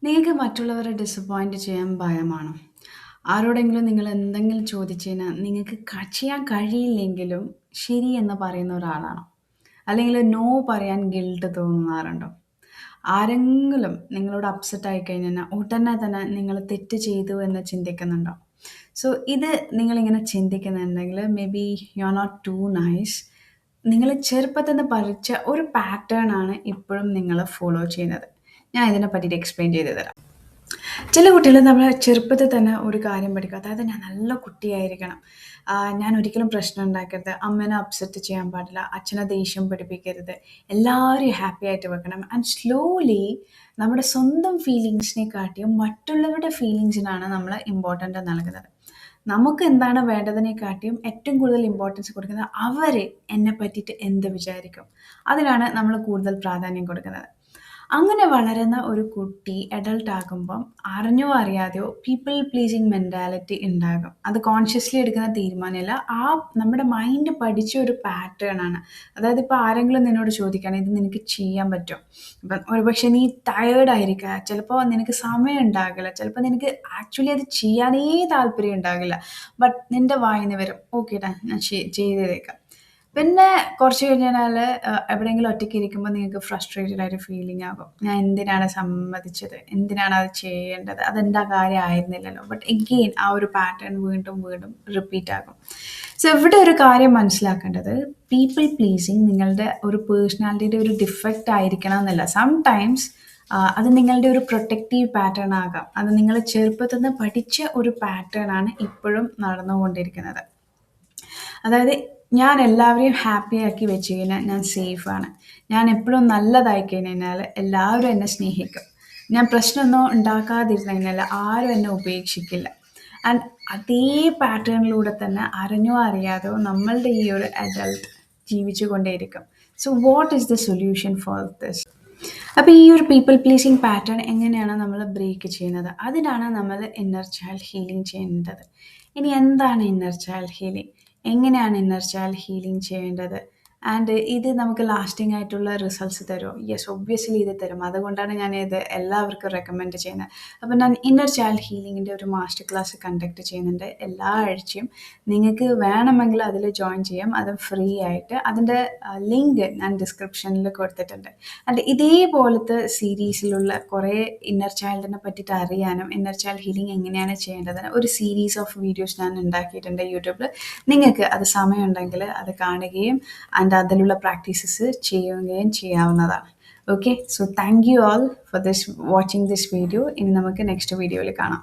നിങ്ങൾക്ക് മറ്റുള്ളവരെ ഡിസപ്പോയിന്റ് ചെയ്യാൻ ഭയമാണോ? ആരോടെങ്കിലും നിങ്ങൾ എന്തെങ്കിലും ചോദിച്ചു കഴിഞ്ഞാൽ നിങ്ങൾക്ക് ചെയ്യാൻ കഴിയില്ലെങ്കിലും ശരി എന്ന് പറയുന്ന ഒരാളാണോ? അല്ലെങ്കിൽ നോ പറയാൻ ഗിൽട്ട് തോന്നാറുണ്ടോ? ആരെങ്കിലും നിങ്ങളോട് അപ്സെറ്റ് ആയി കഴിഞ്ഞാൽ ഉടനെ തന്നെ നിങ്ങൾ തെറ്റ് ചെയ്തു എന്ന് ചിന്തിക്കുന്നുണ്ടോ? സോ ഇത് നിങ്ങളിങ്ങനെ ചിന്തിക്കുന്നുണ്ടെങ്കിൽ maybe you are not too nice. നിങ്ങൾ ചെറുപ്പത്തിൽ നിന്ന് പഠിച്ച ഒരു പാറ്റേൺ ആണ് ഇപ്പോഴും നിങ്ങൾ ഫോളോ ചെയ്യുന്നത്. ഞാൻ ഇതിനെ പറ്റിയിട്ട് എക്സ്പ്ലെയിൻ ചെയ്തു തരാം. ചില കുട്ടികൾ നമ്മളെ ചെറുപ്പത്തിൽ തന്നെ ഒരു കാര്യം പഠിക്കും. അതായത് ഞാൻ നല്ല കുട്ടിയായിരിക്കണം. ഞാൻ ഒരിക്കലും പ്രശ്നം ഉണ്ടാക്കരുത്. അമ്മേനെ അപ്സെറ്റ് ചെയ്യാൻ പാടില്ല. അച്ഛനെ ദേഷ്യം പിടിപ്പിക്കരുത്. എല്ലാവരെയും ഹാപ്പി ആയിട്ട് വെക്കണം. ആൻഡ് സ്ലോലി നമ്മുടെ സ്വന്തം ഫീലിങ്സിനെക്കാട്ടിയും മറ്റുള്ളവരുടെ ഫീലിങ്സിനാണ് നമ്മൾ ഇമ്പോർട്ടൻ്റ് നൽകുന്നത്. നമുക്ക് എന്താണ് വേണ്ടതിനെക്കാട്ടിയും ഏറ്റവും കൂടുതൽ ഇമ്പോർട്ടൻസ് കൊടുക്കുന്നത് അവർ എന്നെ പറ്റിയിട്ട് എന്ത് വിചാരിക്കും, അതിനാണ് നമ്മൾ കൂടുതൽ പ്രാധാന്യം കൊടുക്കുന്നത്. അങ്ങനെ വളരുന്ന ഒരു കുട്ടി അഡൾട്ട് ആകുമ്പം അറിഞ്ഞോ അറിയാതെയോ പീപ്പിൾ പ്ലീസിങ് മെൻറ്റാലിറ്റി ഉണ്ടാകും. അത് കോൺഷ്യസ്ലി എടുക്കുന്ന തീരുമാനമല്ല, നമ്മുടെ മൈൻഡ് പഠിച്ച ഒരു പാറ്റേൺ ആണ്. അതായത് ഇപ്പോൾ ആരെങ്കിലും നിന്നോട് ചോദിക്കുകയാണ് ഇത് നിനക്ക് ചെയ്യാൻ പറ്റുമോ, ഇപ്പം ഒരുപക്ഷെ നീ ടയേർഡ് ആയിരിക്കുക, ചിലപ്പോൾ നിനക്ക് സമയം ഉണ്ടാകില്ല, ചിലപ്പോൾ നിനക്ക് ആക്ച്വലി അത് ചെയ്യാനേ താല്പര്യം ഉണ്ടാകില്ല. ബട്ട് നിൻ്റെ വായിന്ന് വരും ഓക്കേടാ ഞാൻ ചെയ്തേക്കാം. പിന്നെ കുറച്ച് കഴിഞ്ഞാൽ എവിടെയെങ്കിലും ഒറ്റയ്ക്ക് ഇരിക്കുമ്പോൾ നിങ്ങൾക്ക് ഫ്രസ്ട്രേറ്റഡ് ആയിട്ട് ഫീലിംഗ് ആകും. ഞാൻ എന്തിനാണ് സമ്മതിച്ചത്, എന്തിനാണ് അത് ചെയ്യേണ്ടത്, അതെൻ്റെ കാര്യമായിരുന്നില്ലല്ലോ. ബട്ട് എഗെയിൻ ആ ഒരു പാറ്റേൺ വീണ്ടും വീണ്ടും റിപ്പീറ്റ് ആകും. സോ ഇവിടെ ഒരു കാര്യം മനസ്സിലാക്കേണ്ടത്, പീപ്പിൾ പ്ലീസിങ് നിങ്ങളുടെ ഒരു പേഴ്സണാലിറ്റിയുടെ ഒരു ഡിഫക്റ്റ് ആയിരിക്കണം എന്നല്ല. സംടൈംസ് അത് നിങ്ങളുടെ ഒരു പ്രൊട്ടക്റ്റീവ് പാറ്റേൺ ആകാം. അത് നിങ്ങൾ ചെറുപ്പത്തിൽ നിന്ന് പഠിച്ച ഒരു പാറ്റേൺ ആണ് ഇപ്പോഴും നടന്നുകൊണ്ടിരിക്കുന്നത്. അതായത് ഞാൻ എല്ലാവരെയും ഹാപ്പി ആക്കി വെച്ച് കഴിഞ്ഞാൽ ഞാൻ സേഫാണ്. ഞാൻ എപ്പോഴും നല്ലതായി കഴിഞ്ഞാൽ എല്ലാവരും എന്നെ സ്നേഹിക്കും. ഞാൻ പ്രശ്നമൊന്നും ഉണ്ടാക്കാതിരുന്നു കഴിഞ്ഞാൽ ആരും എന്നെ ഉപേക്ഷിക്കില്ല. ആൻഡ് അതേ പാറ്റേണിലൂടെ തന്നെ അറിഞ്ഞോ അറിയാതെയോ നമ്മളുടെ ഈ ഒരു അഡൾട്ട് ജീവിച്ചു കൊണ്ടേയിരിക്കും. So what is the solution for this? അപ്പോൾ ഈ ഒരു പീപ്പിൾ പ്ലീസിങ് പാറ്റേൺ എങ്ങനെയാണ് നമ്മൾ ബ്രേക്ക് ചെയ്യുന്നത്? അതിനാണ് നമ്മൾ ഇന്നർ ചൈൽഡ് ഹീലിംഗ് ചെയ്യേണ്ടത്. ഇനി എന്താണ് ഇന്നർ ചൈൽഡ് ഹീലിംഗ്? എങ്ങനെയാണ് ഇന്നർ ചൈൽഡ് ഹീലിംഗ് ചെയ്യേണ്ടത്? ആൻഡ് ഇത് നമുക്ക് ലാസ്റ്റിംഗ് ആയിട്ടുള്ള റിസൾട്ട്സ് തരുമോ? യെസ്, ഒബ്വിയസ്ലി ഇത് തരും. അതുകൊണ്ടാണ് ഞാൻ ഇത് എല്ലാവർക്കും റെക്കമെൻഡ് ചെയ്യുന്നത്. അപ്പോൾ ഞാൻ ഇന്നർ ചൈൽഡ് ഹീലിങ്ങിൻ്റെ ഒരു മാസ്റ്റർ ക്ലാസ് കണ്ടക്ട് ചെയ്യുന്നുണ്ട് എല്ലാ ആഴ്ചയും. നിങ്ങൾക്ക് വേണമെങ്കിൽ അതിൽ ജോയിൻ ചെയ്യാം, അത് ഫ്രീ ആയിട്ട്. അതിൻ്റെ ലിങ്ക് ഞാൻ ഡിസ്ക്രിപ്ഷനിൽ കൊടുത്തിട്ടുണ്ട്. ആൻഡ് ഇതേപോലത്തെ സീരീസിലുള്ള കുറേ ഇന്നർ ചൈൽഡിനെ പറ്റിയിട്ട് അറിയാനും ഇന്നർ ചൈൽഡ് ഹീലിംഗ് എങ്ങനെയാണ് ചെയ്യേണ്ടതിന് ഒരു സീരീസ് ഓഫ് വീഡിയോസ് ഞാൻ ഉണ്ടാക്കിയിട്ടുണ്ട് യൂട്യൂബിൽ. നിങ്ങൾക്ക് അത് സമയമുണ്ടെങ്കിൽ അത് കാണുകയും ആൻഡ് അതിലുള്ള പ്രാക്ടീസസ് ചെയ്യുകയും ചെയ്യാവുന്നതാണ്. Okay, so thank you all for this watching this video. ഇനി നമുക്ക് നെക്സ്റ്റ് വീഡിയോയിൽ കാണാം.